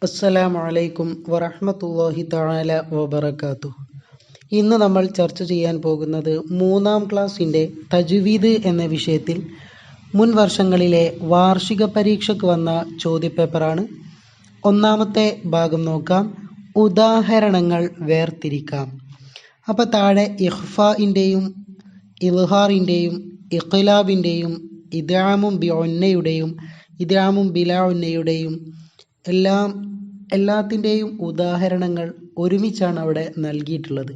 അസ്സലാമു അലൈക്കും വറഹ്മത്തുള്ളാഹി തആല വബറകാതുഹു. ഇന്ന് നമ്മൾ ചർച്ച ചെയ്യാൻ പോകുന്നത് 3-ാം ക്ലാസ്സിൻ്റെ തജ്വീദ് എന്ന വിഷയത്തിൽ മുൻ വർഷങ്ങളിലെ വാർഷിക പരീക്ഷയ്ക്ക് വന്ന ചോദ്യപേപ്പറാണ്. ഒന്നാമത്തെ ഭാഗം നോക്കാം. ഉദാഹരണങ്ങൾ വേർതിരിക്കാം. അപ്പോൾ താഴെ ഇഖ്ഫാഇൻ്റെയും ഇൽഹാറിൻ്റെയും ഇഖ്ലാബിൻ്റെയും ഇദ്ഗാമും ബിഉന്നയുടെയും ഇദ്ഗാമും ബിലാ ഉന്നയുടെയും എല്ലാത്തിൻ്റെയും ഉദാഹരണങ്ങൾ ഒരുമിച്ചാണ് അവിടെ നൽകിയിട്ടുള്ളത്.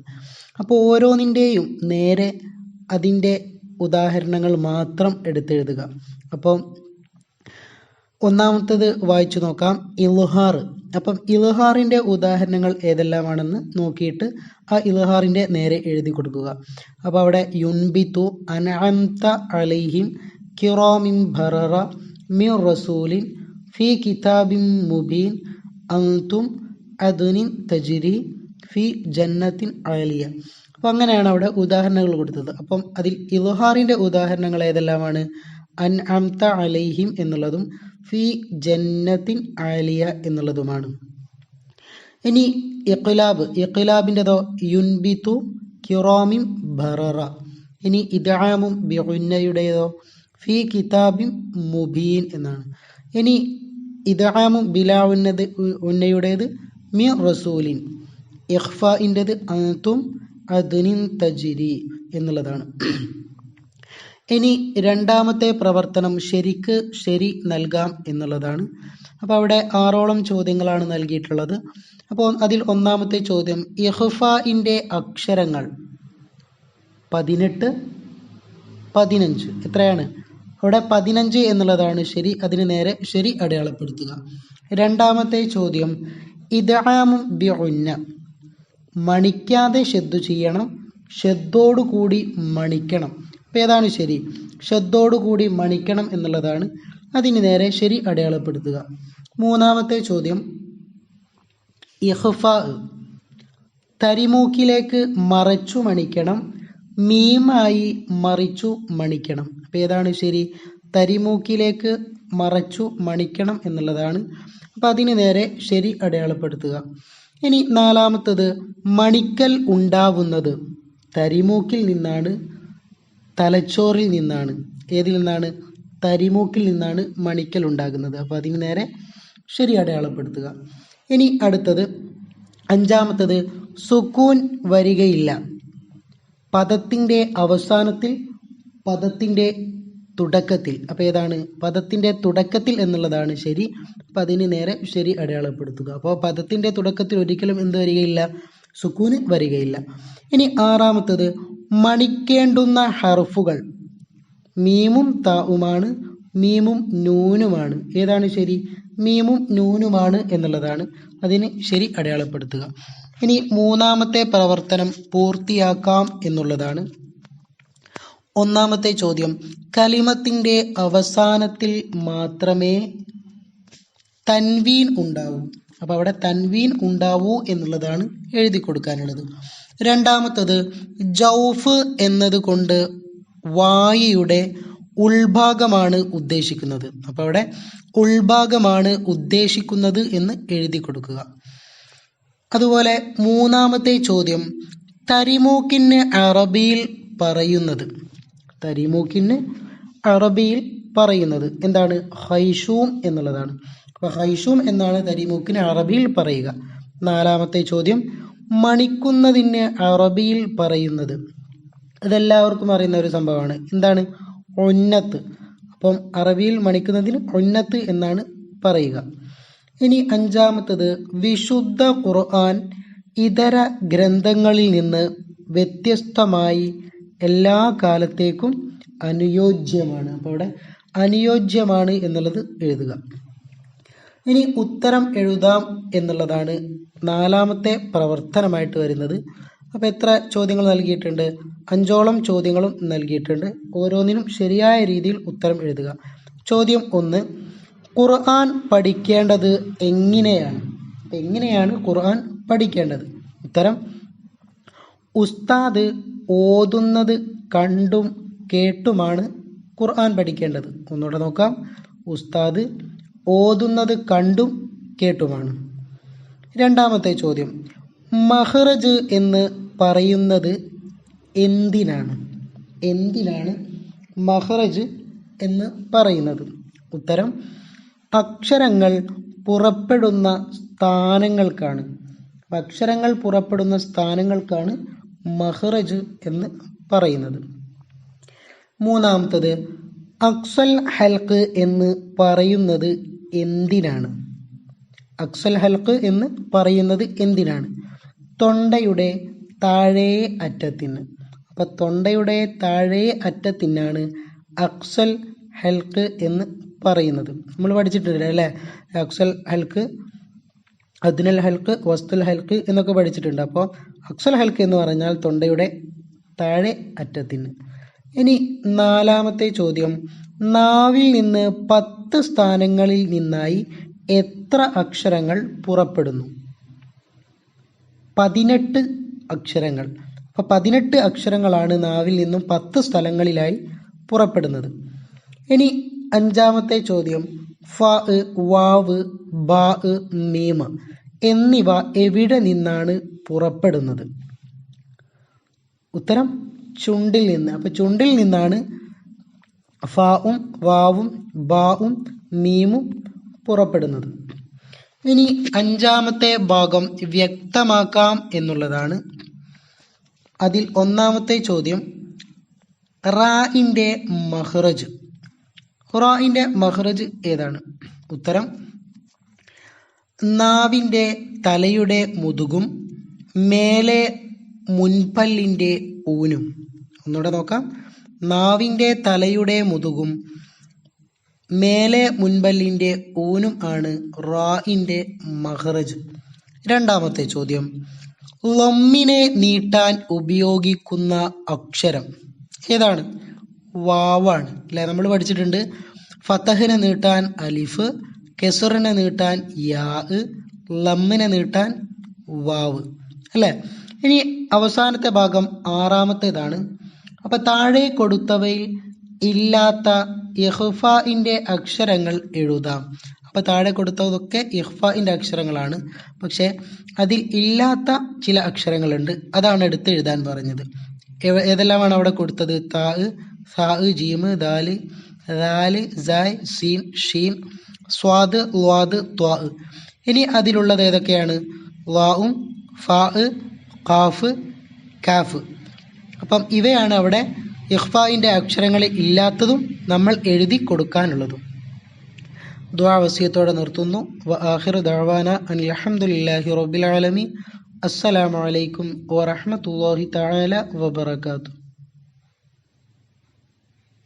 അപ്പോൾ ഓരോന്നിൻ്റെയും നേരെ അതിൻ്റെ ഉദാഹരണങ്ങൾ മാത്രം എടുത്തെഴുതുക. അപ്പോൾ ഒന്നാമത്തേത് വായിച്ചു നോക്കാം. ഇൽഹാർ. അപ്പം ഇൽഹാറിൻ്റെ ഉദാഹരണങ്ങൾ ഏതെല്ലാമാണെന്ന് നോക്കിയിട്ട് ആ ഇൽഹാറിൻ്റെ നേരെ എഴുതി കൊടുക്കുക. അപ്പോൾ അവിടെ യുൻബിതു അൻഅംത അലൈഹിം കിറാമിൻ ബററ മിർ റസൂലിൻ ഫി കിതാബിൻ മുബീൻ അൻതും അദ്നിൻ തജ്രി ഫി ജന്നത്തിൻ ആലിയ. അപ്പം അങ്ങനെയാണ് അവിടെ ഉദാഹരണങ്ങൾ കൊടുത്തത്. അപ്പം അതിൽ ഇൽഹാറിൻ്റെ ഉദാഹരണങ്ങൾ ഏതെല്ലാമാണ്? അൻഅംത അലൈഹിം എന്നുള്ളതും ഫി ജന്നത്തിൻ ആലിയ എന്നുള്ളതുമാണ്. ഇനി ഇഖ്ലാബിൻ്റെതോ യുൻബിതു കിറാമിൻ ബററ. ഇനി ഇദ്ഗാമും ബിഉന്നയുടേതോ ഫി കിതാബിൻ മുബീൻ എന്നാണ്. ഇനി ഇദ്ഗാമും ബിലാ ഉന്നയുടേത് മിർ റസൂലിൻ. ഇഖ്ഫാഇൻ്റെത് അൻതും അദ്നിൻ തജ്രി എന്നുള്ളതാണ്. ഇനി രണ്ടാമത്തെ പ്രവർത്തനം ശരിക്ക് ശരി നൽകാം എന്നുള്ളതാണ്. അപ്പോൾ അവിടെ 6ഓളം ചോദ്യങ്ങളാണ് നൽകിയിട്ടുള്ളത്. അപ്പോൾ അതിൽ ഒന്നാമത്തെ ചോദ്യം, ഇഖ്ഫാഇൻ്റെ അക്ഷരങ്ങൾ 18, 15 എത്രയാണ്? അവിടെ 15 എന്നുള്ളതാണ് ശരി. അതിന് നേരെ ശരി അടയാളപ്പെടുത്തുക. രണ്ടാമത്തെ ചോദ്യം, ഇദ്ഗാമും ബിഉന്ന. മണിക്കാതെ ഷദ്ദു ചെയ്യണം, ഷദ്ദോടുകൂടി മണിക്കണം. അപ്പോൾ ഏതാണ് ശരി? ഷദ്ദോടുകൂടി മണിക്കണം എന്നുള്ളതാണ്. അതിന് നേരെ ശരി അടയാളപ്പെടുത്തുക. മൂന്നാമത്തെ ചോദ്യം, ഇഖ്ഫാ. തരിമൂക്കിലേക്ക് മറച്ചു മണിക്കണം, മീമായി മറിച്ചു മണിക്കണം. അപ്പോൾ ഏതാണ് ശരി? തരിമൂക്കിലേക്ക് മറച്ചു മണിക്കണം എന്നുള്ളതാണ്. അപ്പോൾ അതിന് നേരെ ശരി അടയാളപ്പെടുത്തുക. ഇനി നാലാമത്തത്, മണിക്കൽ ഉണ്ടാവുന്നത് തരിമൂക്കിൽ നിന്നാണ്, തലച്ചോറിൽ നിന്നാണ്. ഏതിൽ നിന്നാണ്? തരിമൂക്കിൽ നിന്നാണ് മണിക്കൽ ഉണ്ടാകുന്നത്. അപ്പോൾ അതിന് നേരെ ശരി അടയാളപ്പെടുത്തുക. ഇനി അടുത്തത് അഞ്ചാമത്തത്, സുക്കൂൻ വരികയില്ല പദത്തിൻ്റെ അവസാനത്തിൽ, പദത്തിൻ്റെ തുടക്കത്തിൽ. അപ്പോൾ ഏതാണ്? പദത്തിൻ്റെ തുടക്കത്തിൽ എന്നുള്ളതാണ് ശരി. അപ്പം അതിന് നേരെ ശരി അടയാളപ്പെടുത്തുക. അപ്പോൾ പദത്തിൻ്റെ തുടക്കത്തിൽ ഒരിക്കലും എന്ത് വരികയില്ല? സുക്കൂന് വരികയില്ല. ഇനി ആറാമത്തത്, മണിക്കേണ്ടുന്ന ഹർഫുകൾ മീമും താഉമാണ്, മീമും നൂനുമാണ്. ഏതാണ് ശരി? മീമും നൂനുമാണ് എന്നുള്ളതാണ്. അതിന് ശരി അടയാളപ്പെടുത്തുക. ഇനി മൂന്നാമത്തെ പ്രവർത്തനം പൂർത്തിയാക്കാം എന്നുള്ളതാണ്. ഒന്നാമത്തെ ചോദ്യം, കലിമത്തിൻ്റെ അവസാനത്തിൽ മാത്രമേ തൻവീൻ ഉണ്ടാവൂ. അപ്പോൾ അവിടെ തൻവീൻ ഉണ്ടാവൂ എന്നുള്ളതാണ് എഴുതി കൊടുക്കാനുള്ളത്. രണ്ടാമത്തത്, ജൗഫ് എന്നതുകൊണ്ട് വായയുടെ ഉൾഭാഗമാണ് ഉദ്ദേശിക്കുന്നത്. അപ്പോൾ അവിടെ ഉൾഭാഗമാണ് ഉദ്ദേശിക്കുന്നത് എന്ന് എഴുതി കൊടുക്കുക. അതുപോലെ മൂന്നാമത്തെ ചോദ്യം, തരിമൂക്കിന് അറബിയിൽ പറയുന്നത്. തരിമൂക്കിന് അറബിയിൽ പറയുന്നത് എന്താണ്? ഹൈഷൂം എന്നുള്ളതാണ്. അപ്പോൾ ഹൈഷൂം എന്നാണ് തരിമൂക്കിന് അറബിയിൽ പറയുക. നാലാമത്തെ ചോദ്യം, മണിക്കുന്നതിന് അറബിയിൽ പറയുന്നത്. അതെല്ലാവർക്കും അറിയുന്ന ഒരു സംഭവമാണ്. എന്താണ്? ഉന്നത്ത്. അപ്പം അറബിയിൽ മണിക്കുന്നതിന് ഉന്നത്ത് എന്നാണ് പറയുക. ഇനി അഞ്ചാമത്തത്, വിശുദ്ധ ഖുർആൻ ഇതര ഗ്രന്ഥങ്ങളിൽ നിന്ന് വ്യത്യസ്തമായി എല്ലാ കാലത്തേക്കും അനുയോജ്യമാണ്. അപ്പോൾ അവിടെ അനുയോജ്യമാണ് എന്നുള്ളത് എഴുതുക. ഇനി ഉത്തരം എഴുതാം എന്നുള്ളതാണ് നാലാമത്തെ പ്രവർത്തനമായിട്ട് വരുന്നത്. അപ്പോൾ എത്ര ചോദ്യങ്ങൾ നൽകിയിട്ടുണ്ട്? 5ഓളം ചോദ്യങ്ങളും നൽകിയിട്ടുണ്ട്. ഓരോന്നിനും ശരിയായ രീതിയിൽ ഉത്തരം എഴുതുക. ചോദ്യം 1, ഖുർആൻ പഠിക്കേണ്ടത് എങ്ങനെയാണ്? എങ്ങനെയാണ് ഖുർആൻ പഠിക്കേണ്ടത്? ഉത്തരം, ഉസ്താദ് ഓതുന്നത് കണ്ടും കേട്ടുമാണ് ഖുർആൻ പഠിക്കേണ്ടത്. ഒന്നുകൂടെ നോക്കാം. ഉസ്താദ് ഓതുന്നത് കണ്ടും കേട്ടുമാണ്. രണ്ടാമത്തെ ചോദ്യം, മഹ്റജ് എന്ന് പറയുന്നത് എന്തിനാണ്? എന്തിനാണ് മഹ്റജ് എന്ന് പറയുന്നത്? ഉത്തരം, അക്ഷരങ്ങൾ പുറപ്പെടുന്ന സ്ഥാനങ്ങൾക്കാണ്. അക്ഷരങ്ങൾ പുറപ്പെടുന്ന സ്ഥാനങ്ങൾക്കാണ് മഹ്റജ് എന്ന് പറയുന്നത്. മൂന്നാമത്തത്, അക്സൽ ഹൽക്ക് എന്ന് പറയുന്നത് എന്തിനാണ്? അക്സൽ ഹൽക്ക് എന്ന് പറയുന്നത് എന്തിനാണ്? തൊണ്ടയുടെ താഴേ അറ്റത്തിന്. അപ്പം തൊണ്ടയുടെ താഴേ അറ്റത്തിനാണ് അക്സൽ ഹൽക്ക് എന്ന് പറയുന്നത്. നമ്മൾ പഠിച്ചിട്ടുണ്ട് അല്ലേ? അക്സൽ ഹൽക്ക്, അദ്നൽ ഹൽക്ക്, വസ്തുൽ ഹൽക്ക് എന്നൊക്കെ പഠിച്ചിട്ടുണ്ട്. അപ്പോൾ അക്സൽ ഹൽക്ക് എന്ന് പറഞ്ഞാൽ തൊണ്ടയുടെ താഴെ അറ്റത്തിന്. ഇനി നാലാമത്തെ ചോദ്യം, നാവിൽ നിന്ന് 10 സ്ഥാനങ്ങളിൽ നിന്നായി എത്ര അക്ഷരങ്ങൾ പുറപ്പെടുന്നു? 18 അക്ഷരങ്ങൾ. അപ്പോൾ 18 അക്ഷരങ്ങളാണ് നാവിൽ നിന്നും 10 സ്ഥലങ്ങളിലായി പുറപ്പെടുന്നത്. ഇനി അഞ്ചാമത്തെ ചോദ്യം, ഫ, വാവ്, ബ, മീം എന്നിവ എവിടെ നിന്നാണ് പുറപ്പെടുന്നത്? ഉത്തരം, ചുണ്ടിൽ നിന്ന്. അപ്പോൾ ചുണ്ടിൽ നിന്നാണ് ഫാവും വാവും ബാവും മീമും പുറപ്പെടുന്നത്. ഇനി അഞ്ചാമത്തെ ഭാഗം വ്യക്തമാക്കാം എന്നുള്ളതാണ്. അതിൽ ഒന്നാമത്തെ ചോദ്യം, റാഇന്റെ മഹ്റജ്. റാഇന്റെ മഹ്റജ് ഏതാണ്? ഉത്തരം, നാവിൻ്റെ തലയുടെ മുതുകും മേലെ മുൻപല്ലിൻ്റെ ഊനും. ഒന്നുകൂടെ നോക്കാം. നാവിൻ്റെ തലയുടെ മുതുകും മേലെ മുൻപല്ലിൻ്റെ ഊനും ആണ് റാഇന്റെ മഹ്റജ്. രണ്ടാമത്തെ ചോദ്യം, ലമ്മിനെ നീട്ടാൻ ഉപയോഗിക്കുന്ന അക്ഷരം ഏതാണ്? വാവാണ് അല്ലെ? നമ്മൾ പഠിച്ചിട്ടുണ്ട്. ഫതഹിനെ നീട്ടാൻ അലിഫ്, കെസറിനെ നീട്ടാൻ യാ, ലമ്മിനെ നീട്ടാൻ വാവ് അല്ലേ? ഇനി അവസാനത്തെ ഭാഗം ആറാമത്തേതാണ്. അപ്പം താഴെ കൊടുത്തവയിൽ ഇല്ലാത്ത ഇഖ്ഫാഇന്റെ അക്ഷരങ്ങൾ എഴുതാം. അപ്പം താഴെ കൊടുത്തതൊക്കെ ഇഖ്ഫാഇന്റെ അക്ഷരങ്ങളാണ്. പക്ഷെ അതിൽ ഇല്ലാത്ത ചില അക്ഷരങ്ങളുണ്ട്, അതാണ് എടുത്ത് എഴുതാൻ പറഞ്ഞത്. ഏതെല്ലാമാണ് അവിടെ കൊടുത്തത്? താ, സാ, ജീമ്, ദാല്, ദാല്, സായ്, സീൻ, ഷീൻ, സ്വാദ്, ളാദ്, ത്വാ. ഇനി അതിലുള്ളത് ഏതൊക്കെയാണ്? ളാഉം, ഫാ, ഖാഫ്, കാഫ്. അപ്പം ഇവയാണ് അവിടെ ഇഖ്ഫാഇന്റെ അക്ഷരങ്ങൾ ഇല്ലാത്തതും നമ്മൾ എഴുതി കൊടുക്കാനുള്ളതും. ദുആ വസിയത്തോടെ നിർത്തുന്നു. വ ആഖിറു ദഅവാന അനിൽ ഹംദുലില്ലാഹി റബ്ബിൽ ആലമീൻ. അസ്സലാമു അലൈക്കും വറഹ്മത്തുള്ളാഹി തആല വബറകാതുഹു.